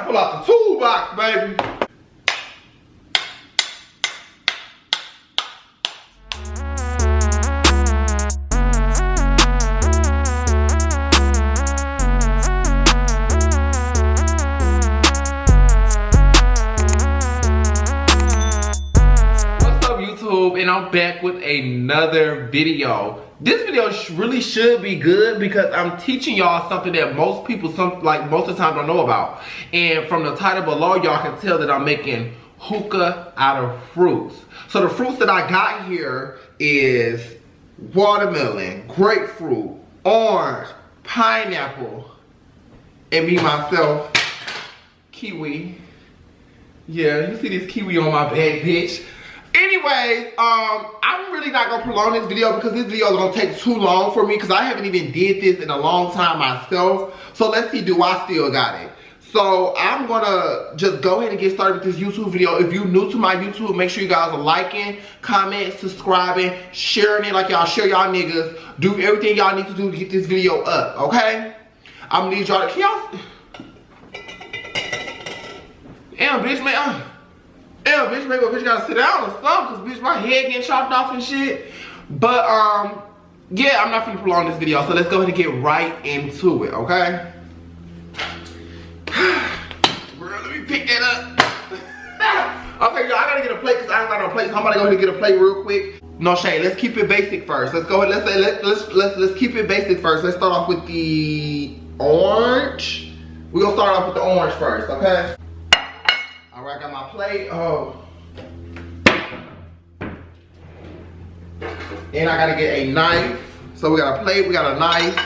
pull out the toolbox, baby. And I'm back with another video. This video really should be good because I'm teaching y'all something that most people, most of the time, don't know about. And from the title below, y'all can tell that I'm making hookah out of fruits. So the fruits that I got here is watermelon, grapefruit, orange, pineapple, and me myself, kiwi. Yeah, you see this kiwi on my bag, bitch. Anyways, I'm really not gonna prolong this video because this video is gonna take too long for me because I haven't even did this in a long time myself. So let's see, do I still got it? So I'm gonna just go ahead and get started with this YouTube video. If you're new to my YouTube, make sure you guys are liking, commenting, subscribing, sharing it like y'all share y'all niggas. Do everything y'all need to do to get this video up, okay? I'm gonna need y'all to, can y'all? Damn, bitch, man. Yeah, bitch, maybe a bitch gotta sit down or something, cause bitch, my head getting chopped off and shit. But yeah, I'm not gonna prolong this video, so let's go ahead and get right into it, okay? Bro, let me pick that up. Okay, y'all, I gotta get a plate, cause I don't got no plate, so I'm gonna go ahead and get a plate real quick. No shade, let's keep it basic first. Let's go ahead, let's keep it basic first. Let's start off with the orange. We're gonna start off with the orange first, okay? Alright, I got my plate. Oh. And I gotta get a knife. So we got a plate, we got a knife.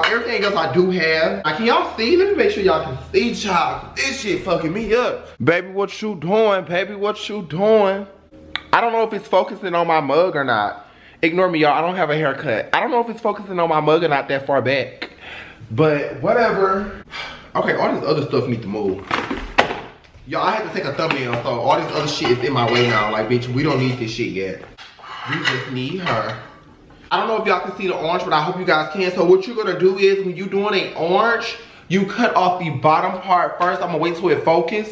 Everything else I do have. Can y'all see? Let me make sure y'all can see, child. This shit fucking me up. Baby, what you doing? Baby, what you doing? I don't know if it's focusing on my mug or not. Ignore me, y'all. I don't have a haircut. I don't know if it's focusing on my mug or not that far back. But whatever. Okay, all this other stuff need to move. Y'all, I had to take a thumbnail, so all this other shit is in my way now. Like, bitch, we don't need this shit yet. We just need her. I don't know if y'all can see the orange, but I hope you guys can. So what you're gonna do is, when you're doing an orange, you cut off the bottom part first. I'm gonna wait till it focus.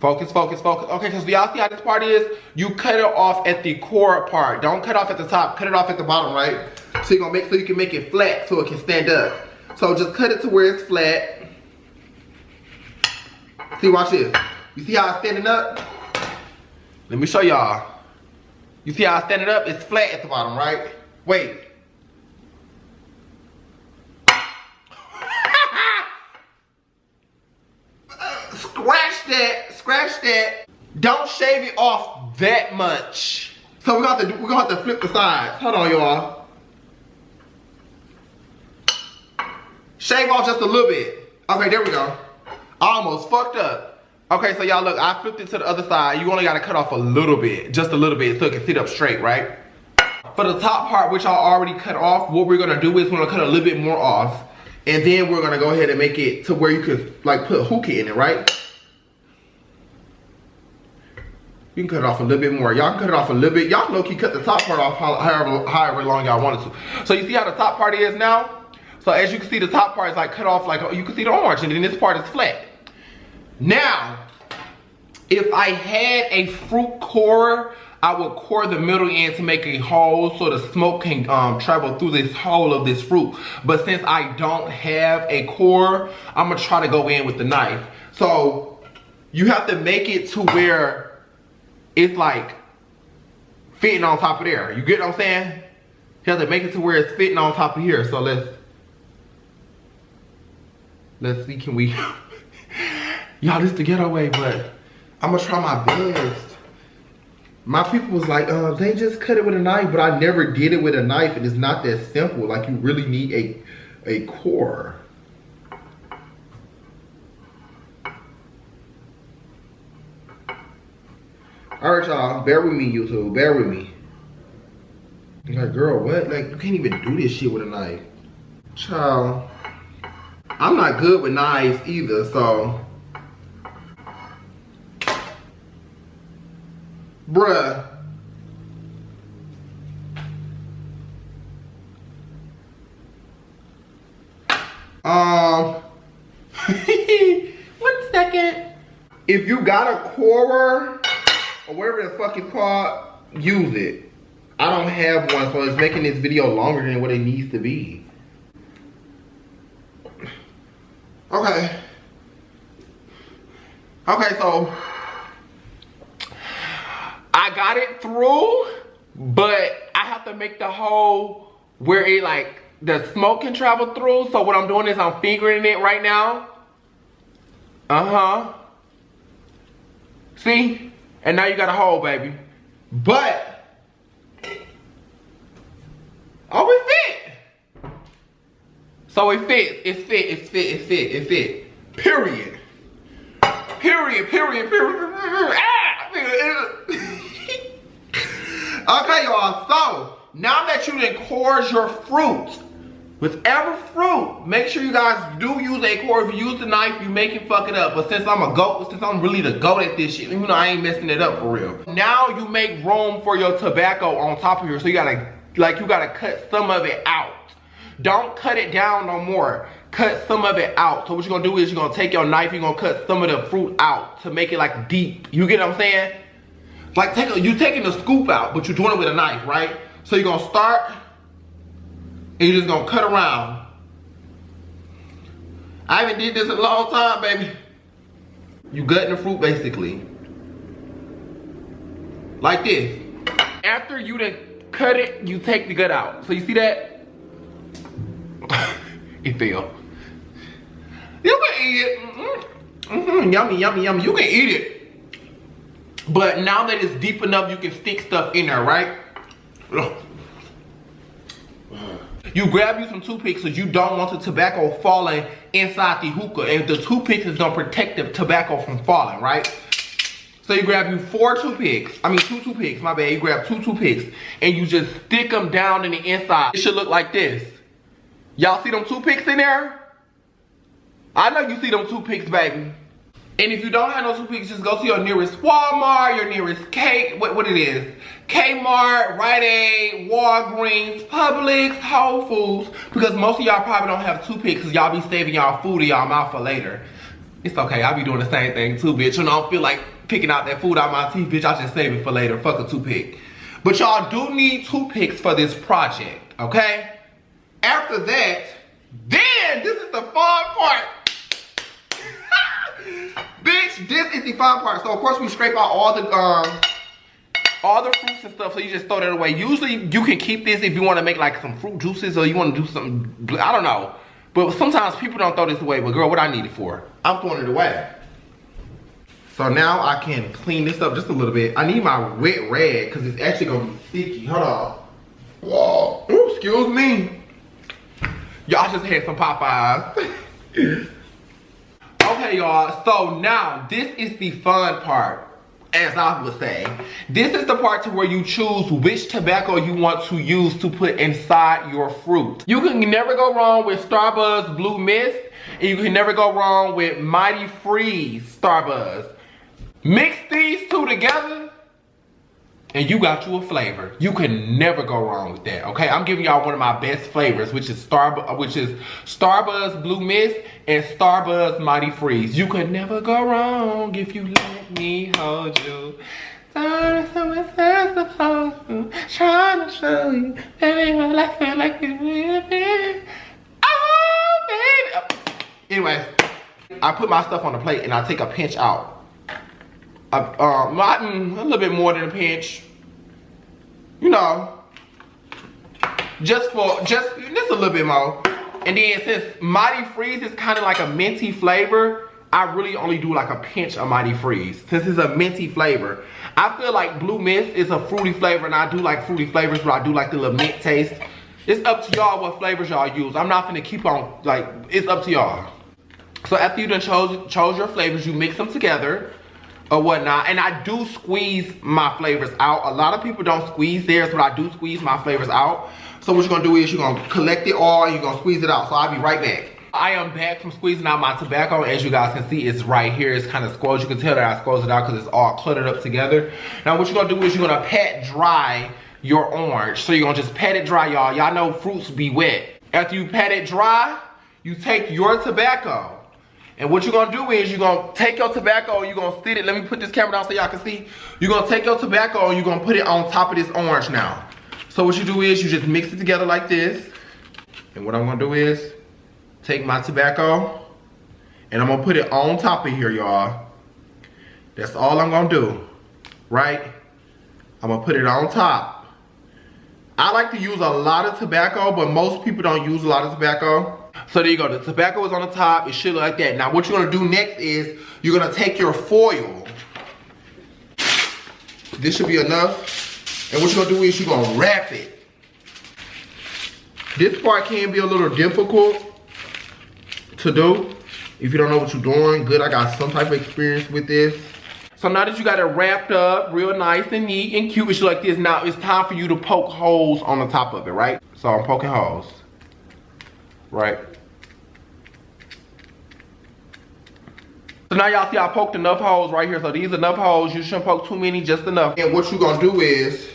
Focus, focus, focus. Okay, because y'all see how this part is? You cut it off at the core part. Don't cut off at the top, cut it off at the bottom, right? So you're gonna make so you can make it flat so it can stand up. So just cut it to where it's flat. See, watch this. You see how it's standing up? Let me show y'all. You see how it's standing up? It's flat at the bottom, right? Wait. Scratch that. Don't shave it off that much. So we're gonna have to flip the sides. Hold on, y'all. Shave off just a little bit. Okay, there we go. I almost fucked up. Okay, so y'all look, I flipped it to the other side. You only gotta cut off a little bit, just a little bit, so it can sit up straight, right? For the top part, which I already cut off, what we're gonna do is we're gonna cut a little bit more off, and then we're gonna go ahead and make it to where you could like put hookah in it, right? You can cut it off a little bit more. Y'all can cut it off a little bit. Y'all low-key cut the top part off however long y'all wanted to. So you see how the top part is now? So as you can see, the top part is like cut off, like you can see the orange, and then this part is flat. Now, if I had a fruit corer, I would core the middle end to make a hole so the smoke can travel through this hole of this fruit. But since I don't have a core, I'm gonna try to go in with the knife. So you have to make it to where it's like fitting on top of there. You get what I'm saying? You have to make it to where it's fitting on top of here. So let's see, can we? Y'all, this is the ghetto way, but I'm gonna try my best. My people was like, they just cut it with a knife, but I never did it with a knife, and it's not that simple. Like, you really need a core. All right, y'all, bear with me, YouTube, bear with me. You're like, girl, what? Like, you can't even do this shit with a knife. Child, I'm not good with knives either, so. Bruh. second. If you got a corer or whatever the fuck it's called, use it. I don't have one, so it's making this video longer than what it needs to be. Okay. Okay, so I got it through, but I have to make the hole where it like the smoke can travel through. So what I'm doing is I'm fingering it right now. See? And now you got a hole, baby. But oh, it fit. So it fits. It fit. Period. Okay, y'all. So now that you done cored your fruit, with every fruit, make sure you guys do use a core. If you use the knife, you make it fuck it up. But since I'm really the goat at this shit, even though I ain't messing it up for real. Now you make room for your tobacco on top of here. So you gotta cut some of it out. Don't cut it down no more. Cut some of it out. So what you're gonna do is you're gonna take your knife, you're gonna cut some of the fruit out to make it like deep. You get what I'm saying? Like you're taking the scoop out, but you're doing it with a knife, right? So you're gonna start, and you're just gonna cut around. I haven't did this in a long time, baby. You gutting the fruit basically. Like this. After you done cut it, you take the gut out. So you see that? It fell. You can eat it. Yummy, yummy, yummy. You can eat it. But now that it's deep enough, you can stick stuff in there, right? You grab you some toothpicks because you don't want the tobacco falling inside the hookah. And the toothpicks is gonna protect the tobacco from falling, right? So you grab you two toothpicks, my bad. You grab two toothpicks and you just stick them down in the inside. It should look like this. Y'all see them toothpicks in there? I know you see them toothpicks, baby. And if you don't have no toothpicks, just go to your nearest Walmart, your nearest what it is. Kmart, Rite Aid, Walgreens, Publix, Whole Foods. Because most of y'all probably don't have toothpicks because y'all be saving y'all food in y'all mouth for later. It's okay, I be doing the same thing too, bitch. When I don't feel like picking out that food out my teeth, bitch, I just save it for later. Fuck a toothpick. But y'all do need toothpicks for this project, okay? After that, then this is the fun part. Bitch, this is the fun part. So of course we scrape out all the fruits and stuff, so you just throw that away. Usually you can keep this if you want to make like some fruit juices or you want to do something, I don't know. But sometimes people don't throw this away, but girl, what I need it for? I'm throwing it away. So now I can clean this up just a little bit. I need my wet rag because it's actually gonna be sticky. Hold on. Whoa, ooh, excuse me. Y'all just had some Popeyes. Okay, y'all, so now this is the fun part, as I would say. This is the part to where you choose which tobacco you want to use to put inside your fruit. You can never go wrong with Starbuzz Blue Mist, and you can never go wrong with Mighty Freeze Starbuzz. Mix these two together, and you got you a flavor. You can never go wrong with that, okay? I'm giving y'all one of my best flavors, which is Starbuzz Blue Mist and Starbuzz Mighty Freeze. You can never go wrong if you let me hold you. Trying to show you, baby, what I feel like you really. Oh, baby. Anyways, I put my stuff on the plate and I take a pinch out. A little bit more than a pinch, you know, just a little bit more. And then since Mighty Freeze is kind of like a minty flavor, I really only do like a pinch of Mighty Freeze. Since it's a minty flavor, I feel like Blue Mist is a fruity flavor, and I do like fruity flavors, but I do like the little mint taste. It's up to y'all what flavors y'all use. I'm not gonna keep on, like, it's up to y'all. So after you done chose your flavors, you mix them together or whatnot, and I do squeeze my flavors out. A lot of people don't squeeze theirs, but I do squeeze my flavors out. So what you're gonna do is you're gonna collect it all and you're gonna squeeze it out. So I'll be right back. I am back from squeezing out my tobacco. As you guys can see, it's right here. It's kind of squoze. You can tell that I squoze it out because it's all cluttered up together. Now what you're gonna do is you're gonna pat dry your orange. So you're gonna just pat it dry, y'all. Y'all know fruits be wet. After you pat it dry, you take your tobacco And what you're gonna do is you're gonna take your tobacco and you're gonna sit it. Let me put this camera down so y'all can see. You're gonna take your tobacco and you're gonna put it on top of this orange now. So what you do is you just mix it together like this. And what I'm gonna do is take my tobacco and I'm gonna put it on top of here, y'all. That's all I'm gonna do, right? I'm gonna put it on top. I like to use a lot of tobacco, but most people don't use a lot of tobacco. So there you go, the tobacco is on the top, it should look like that. Now what you're gonna do next is, you're gonna take your foil. This should be enough. And what you're gonna do is you're gonna wrap it. This part can be a little difficult to do. If you don't know what you're doing, good, I got some type of experience with this. So now that you got it wrapped up real nice and neat and cute, it's like this. Now it's time for you to poke holes on the top of it, right? So I'm poking holes. Right. So now y'all see I poked enough holes right here. So these are enough holes. You shouldn't poke too many, just enough. And what you're gonna do is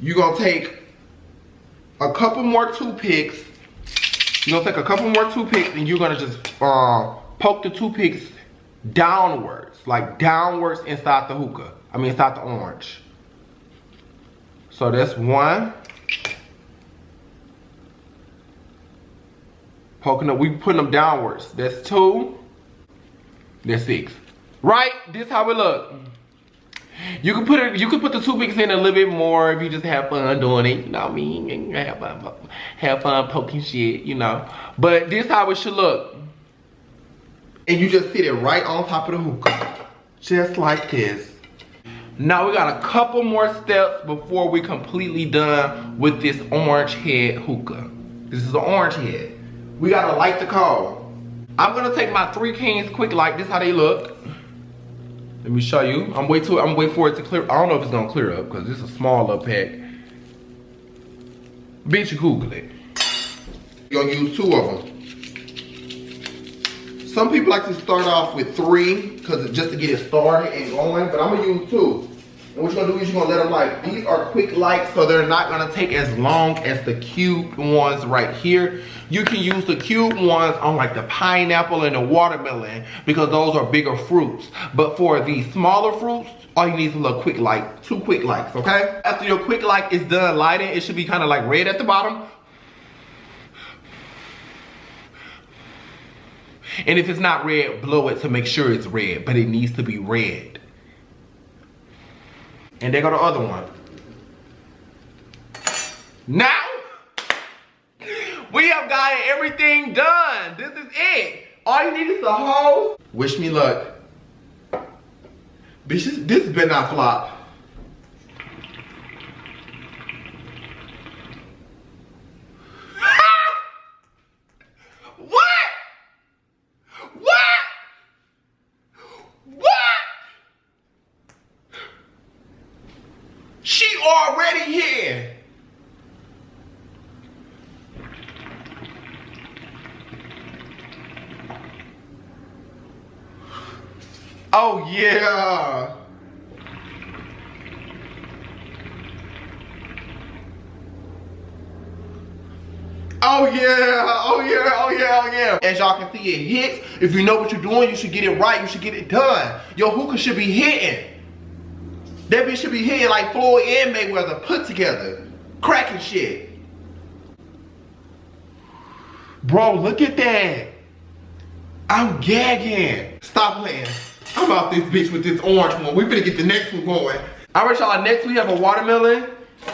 you're gonna take a couple more toothpicks. You're gonna take a couple more toothpicks and you're gonna just poke the toothpicks downwards, like downwards inside the hookah. I mean inside the orange. So that's one. Poking up, we putting them downwards. That's two. That's six. Right? This how it look. You can put it. You can put the toothpicks in a little bit more if you just have fun doing it. You know what I mean? Have fun poking shit. You know. But this how it should look. And you just sit it right on top of the hookah, just like this. Now we got a couple more steps before we completely done with this orange head hookah. This is an orange head. We gotta light the coal. I'm gonna take my 3 Kings quick light. This is how they look. Let me show you. I'm waiting for it to clear. I don't know if it's gonna clear up because this is a small little pack. Bitch, you Google it. You're gonna use 2 of them. Some people like to start off with 3 because just to get it started and going, but I'm gonna use 2. And what you're gonna do is you're gonna let them light. These are quick lights, so they're not gonna take as long as the cubed ones right here. You can use the cubed ones on like the pineapple and the watermelon because those are bigger fruits. But for the smaller fruits, all you need is a little quick light, 2 quick lights, okay? After your quick light is done lighting, it should be kind of like red at the bottom. And if it's not red, blow it to make sure it's red, but it needs to be red. And there go the other one. Now, we have gotten everything done. This is it. All you need is the hose. Wish me luck. Bitch, this better not flop. She already here. Oh yeah. Oh yeah, oh yeah, oh yeah, oh yeah. As y'all can see, it hits. If you know what you're doing, you should get it right. You should get it done. Your hookah should be hitting. That bitch should be hitting like Floyd and Mayweather put together. Cracking shit. Bro, look at that. I'm gagging. Stop playing. I'm out this bitch with this orange one. We finna get the next one going. Alright y'all, next we have a watermelon.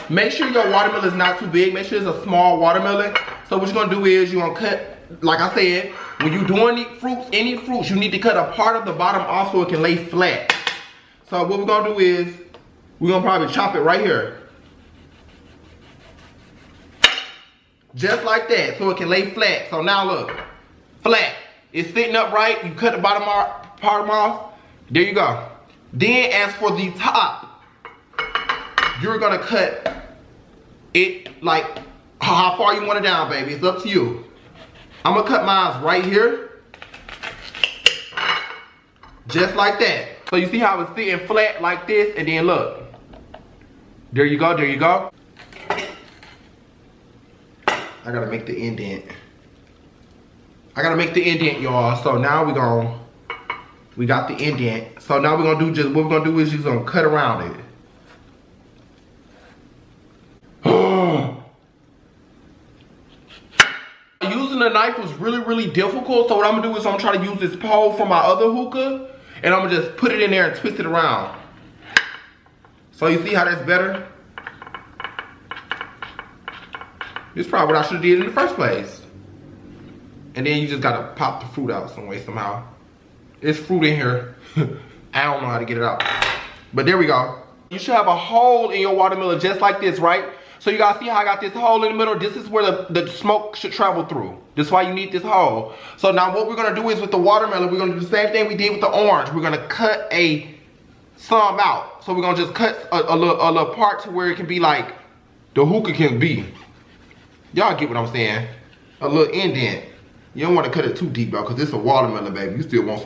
Make sure your watermelon is not too big. Make sure it's a small watermelon. So what you're gonna do is you're gonna cut, like I said, when you're doing any fruits, you need to cut a part of the bottom off so it can lay flat. So what we're gonna do is, we're gonna probably chop it right here. Just like that, so it can lay flat. So now look, flat. It's sitting up right, you cut the bottom part off, there you go. Then as for the top, you're gonna cut it like how far you want it down, baby. It's up to you. I'm gonna cut mine right here. Just like that. So you see how it's sitting flat like this, and then look. There you go, there you go. I gotta make the indent. I gotta make the indent, y'all. So now we got the indent. So now what we're gonna do is just gonna cut around it. Using the knife was really, really difficult. So what I'm gonna do is I'm gonna try to use this pole from my other hookah, and I'm gonna just put it in there and twist it around. So you see how that's better? This is probably what I should have did in the first place. And then you just gotta pop the fruit out some way, somehow. There's fruit in here. I don't know how to get it out. But there we go. You should have a hole in your watermelon just like this, right? So you guys see how I got this hole in the middle? This is where the smoke should travel through. That's why you need this hole. So now what we're gonna do is with the watermelon, we're gonna do the same thing we did with the orange. We're gonna cut some out. So we're gonna just cut a little part to where it can be like the hookah can be. Y'all get what I'm saying? A little indent. You don't want to cut it too deep, though, because it's a watermelon, baby. You still want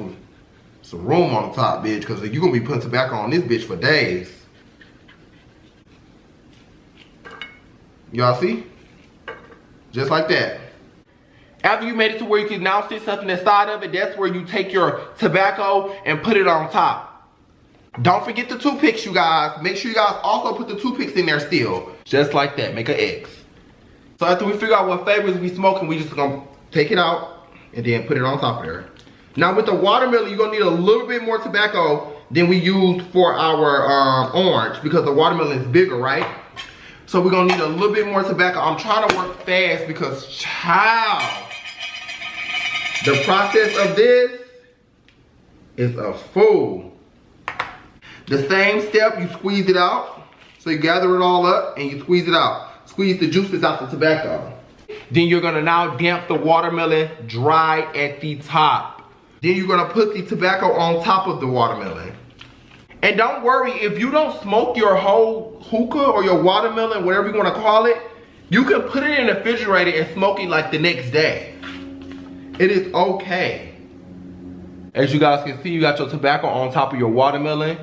some room on the top, bitch, because you're going to be putting tobacco on this bitch for days. Y'all see? Just like that. After you made it to where you can now stick something inside of it, that's where you take your tobacco and put it on top. Don't forget the toothpicks, you guys. Make sure you guys also put the toothpicks in there still. Just like that. Make an X. So after we figure out what flavors we smoking, we just going to take it out and then put it on top of there. Now with the watermelon, you're gonna need a little bit more tobacco than we used for our orange, because the watermelon is bigger, right? So we're gonna need a little bit more tobacco. I'm trying to work fast because, child, the process of this is a fool. The same step, you squeeze it out. So you gather it all up and you squeeze it out. Squeeze the juices out the tobacco. Then you're gonna now damp the watermelon dry at the top. Then you're gonna put the tobacco on top of the watermelon. And don't worry, if you don't smoke your whole hookah or your watermelon, whatever you wanna call it, you can put it in the refrigerator and smoke it like the next day. It is okay. As you guys can see, you got your tobacco on top of your watermelon.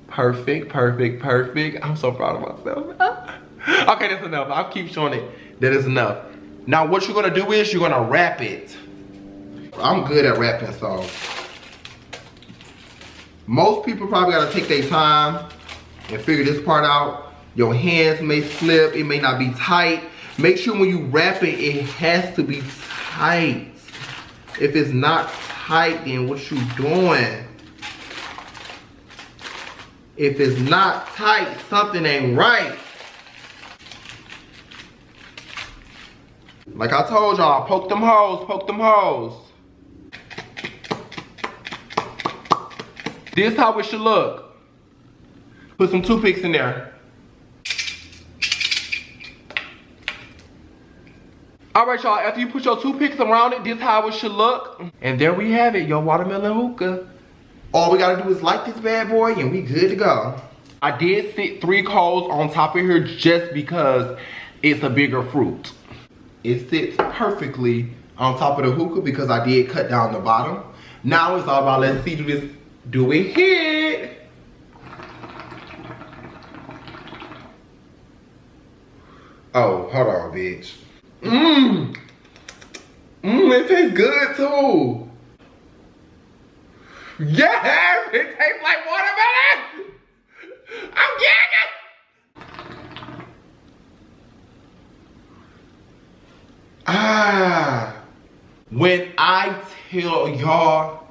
Perfect, perfect, perfect. I'm so proud of myself. Okay, that's enough. I'll keep showing it. That is enough. Now what you're gonna do is you're gonna wrap it. I'm good at wrapping, so. Most people probably gotta take their time and figure this part out. Your hands may slip, it may not be tight. Make sure when you wrap it, it has to be tight. If it's not tight, then what you doing? If it's not tight, something ain't right. Like I told y'all, poke them holes, poke them holes. This is how it should look. Put some toothpicks in there. Alright y'all, after you put your toothpicks around it, this is how it should look. And there we have it, your watermelon hookah. All we gotta do is light this bad boy and we good to go. I did sit 3 coals on top of here just because it's a bigger fruit. It sits perfectly on top of the hookah because I did cut down the bottom. Now it's all about, let's see, do it hit. Oh, hold on, bitch. It tastes good too. Yes, it tastes like watermelon. I'm getting it. When I tell y'all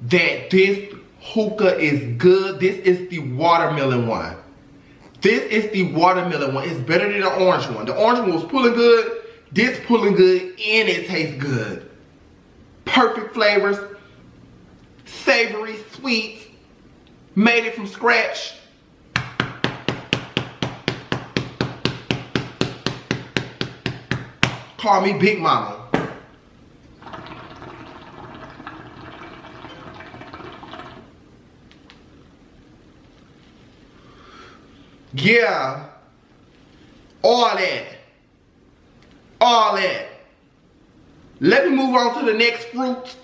that this hookah is good, this is the watermelon one. This is the watermelon one. It's better than the orange one. The orange one was pulling good. This pulling good and it tastes good. Perfect flavors. Savory, sweet. Made it from scratch. Call me Big Mama. Yeah. All that. All that. Let me move on to the next fruit.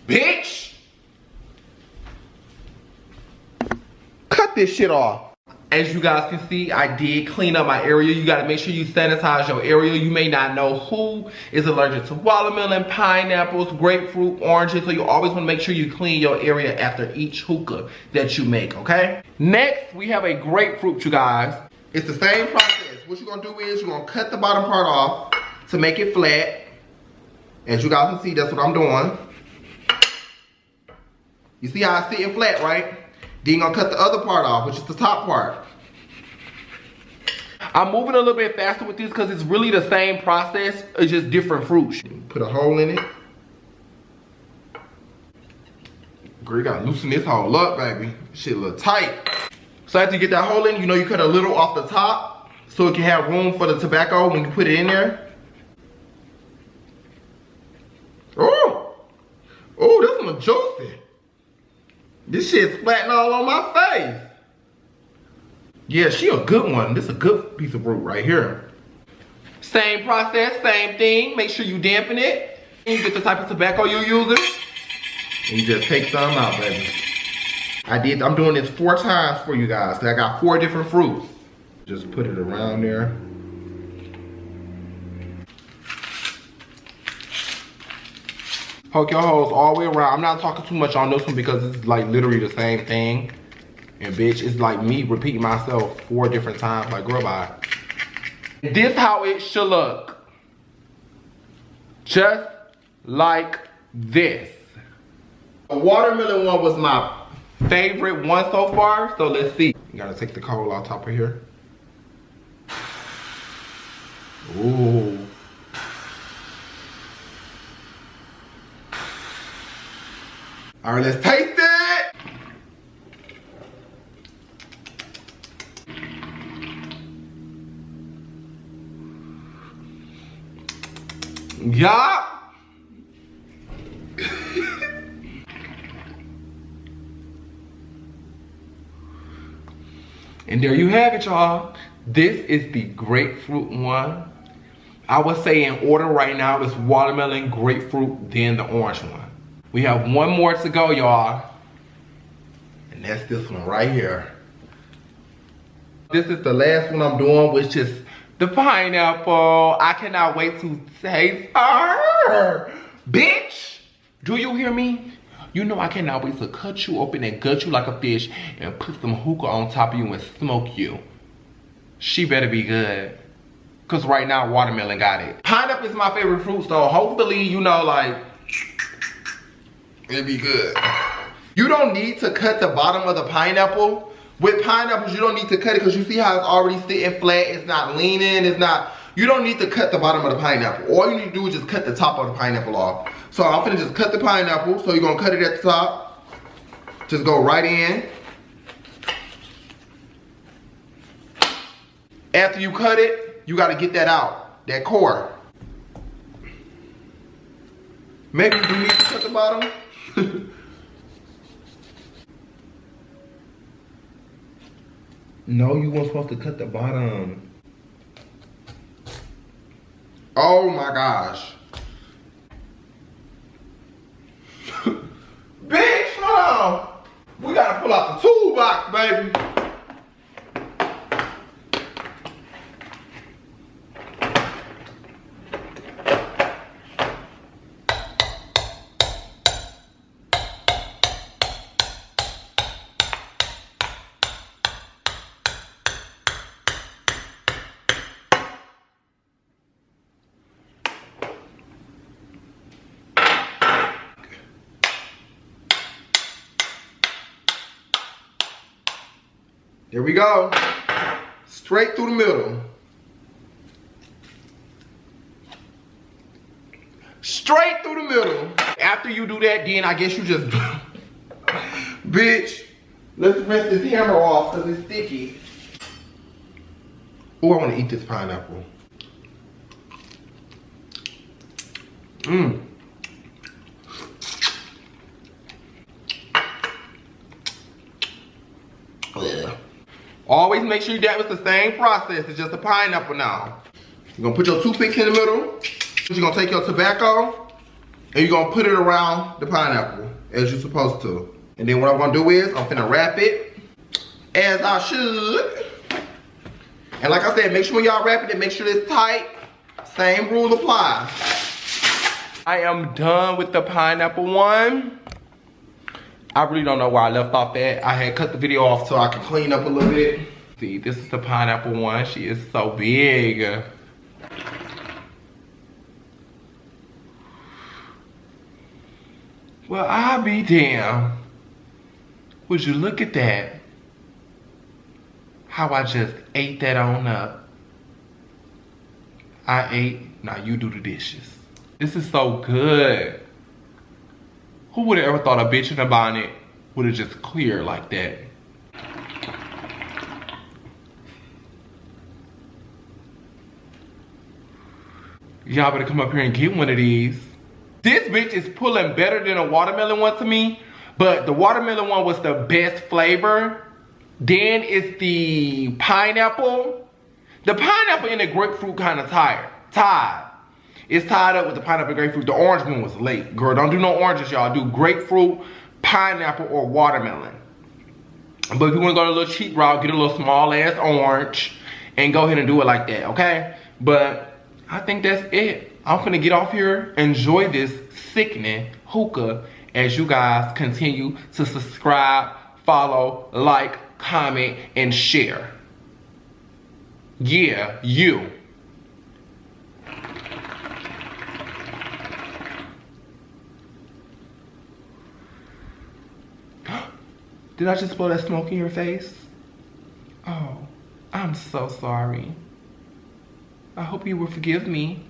Bitch. Cut this shit off. As you guys can see, I did clean up my area. You gotta make sure you sanitize your area. You may not know who is allergic to watermelon, pineapples, grapefruit, oranges. So you always wanna make sure you clean your area after each hookah that you make, okay? Next, we have a grapefruit, you guys. It's the same process. What you're gonna do is you're gonna cut the bottom part off to make it flat. As you guys can see, that's what I'm doing. You see how it's sitting flat, right? Then you're gonna cut the other part off, which is the top part. I'm moving a little bit faster with this because it's really the same process. It's just different fruits. Put a hole in it. Girl, you gotta loosen this hole up, baby. Shit a little tight. So after you get that hole in, you know you cut a little off the top so it can have room for the tobacco when you put it in there. Oh, oh, this one juicy. This shit's flattening all on my face. Yeah, she a good one. This is a good piece of fruit right here. Same process, same thing. Make sure you dampen it. And you get the type of tobacco you're using. And you just take some out, baby. I'm doing this 4 times for you guys. I got 4 different fruits. Just put it around there. Poke your holes all the way around. I'm not talking too much on this one because it's like literally the same thing. And bitch, it's like me repeating myself 4 different times. Like, girl, bye. This how it should look. Just like this. The watermelon one was my favorite one so far. So let's see. You gotta take the coal off top of here. Ooh. All right, let's taste it. Yeah. And there you have it, y'all. This is the grapefruit one. I would say in order right now, it's watermelon, grapefruit, then the orange one. We have one more to go, y'all. And that's this one right here. This is the last one I'm doing, which is the pineapple. I cannot wait to taste her. Bitch, do you hear me? You know I cannot wait to cut you open and gut you like a fish and put some hookah on top of you and smoke you. She better be good. Cause right now, watermelon got it. Pineapple is my favorite fruit, so hopefully, you know, like, it'll be good. You don't need to cut the bottom of the pineapple. With pineapples, you don't need to cut it because you see how it's already sitting flat. It's not leaning, it's not, you don't need to cut the bottom of the pineapple. All you need to do is just cut the top of the pineapple off. So I'm gonna just cut the pineapple. So you're gonna cut it at the top. Just go right in. After you cut it, you gotta get that out, that core. Maybe you do need to cut the bottom. No, you weren't supposed to cut the bottom. Oh my gosh. Bitch, hold on. We gotta pull out the toolbox, baby. Here we go. Straight through the middle. Straight through the middle. After you do that, then I guess you just, bitch, let's rinse this hammer off because it's sticky. Oh, I want to eat this pineapple. Mmm. Always make sure that was the same process. It's just a pineapple now. You're gonna put your toothpicks in the middle. You're gonna take your tobacco and you're gonna put it around the pineapple as you're supposed to. And then what I'm gonna do is I'm finna wrap it as I should. And like I said, make sure when y'all wrapping it, make sure it's tight. Same rule applies. I am done with the pineapple one. I really don't know where I left off at. I had cut the video off so I could clean up a little bit. See, this is the pineapple one. She is so big. Well, I'll be damned. Would you look at that? How I just ate that on up. I ate, now you do the dishes. This is so good. Who would have ever thought a bitch in a bonnet would have just cleared like that? Y'all better come up here and get one of these. This bitch is pulling better than a watermelon one to me, but the watermelon one was the best flavor. Then it's the pineapple. The pineapple and the grapefruit kind of tied. It's tied up with the pineapple and grapefruit. The orange one was late. Girl, don't do no oranges, y'all. Do grapefruit, pineapple, or watermelon. But if you want to go a little cheap route, get a little small ass orange and go ahead and do it like that, okay? But I think that's it. I'm gonna get off here, enjoy this sickening hookah as you guys continue to subscribe, follow, like, comment, and share. Yeah, you. Did I just blow that smoke in your face? Oh, I'm so sorry. I hope you will forgive me.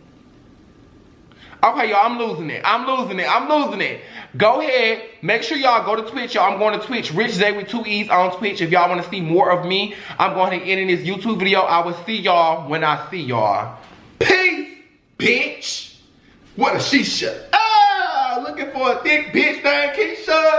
Okay, y'all, I'm losing it. Go ahead, make sure y'all go to Twitch, y'all. I'm going to Twitch, RichZaee with 2 E's on Twitch. If y'all want to see more of me, I'm going to end this YouTube video. I will see y'all when I see y'all. Peace, bitch. What a shisha. Ah, looking for a thick bitch named Keisha.